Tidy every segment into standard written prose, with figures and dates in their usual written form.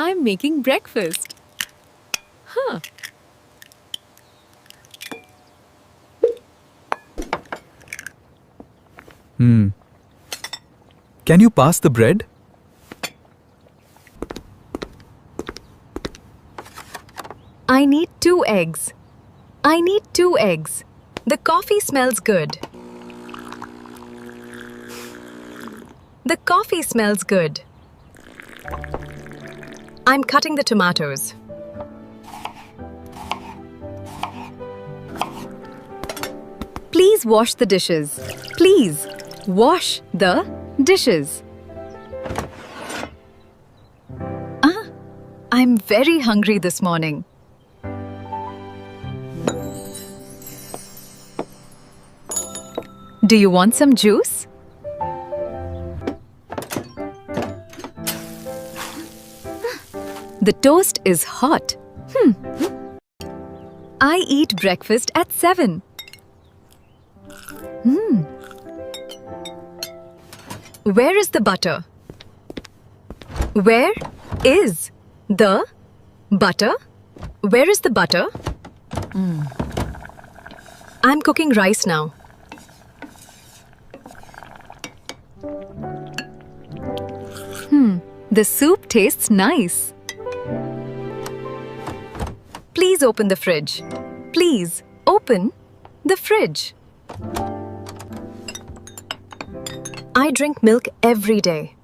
I'm making breakfast. Huh. Can you pass the bread? I need 2 eggs. I need 2 eggs. The coffee smells good. The coffee smells good. I'm cutting the tomatoes. Please wash the dishes. Please wash the dishes. I'm very hungry this morning. Do you want some juice? The toast is hot. I eat breakfast at 7. Where is the butter? Where is the butter? Where is the butter? I'm cooking rice now. The soup tastes nice. Please open the fridge. Please open the fridge. I drink milk every day.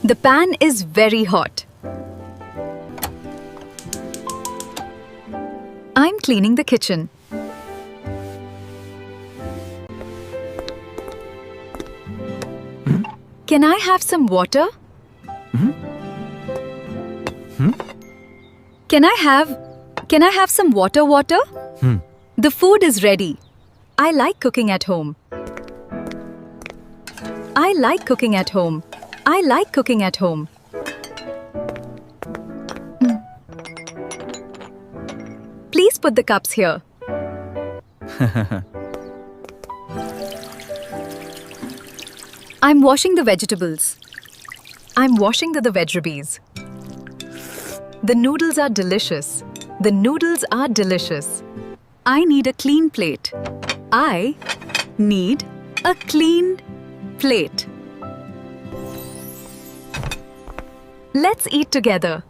The pan is very hot. I'm cleaning the kitchen. Can I have some water? Can I have some water? The food is ready. I like cooking at home. I like cooking at home. I like cooking at home. Please put the cups here. I'm washing the vegetables. I'm washing the veggies. The noodles are delicious. The noodles are delicious. I need a clean plate. I need a clean plate. Let's eat together.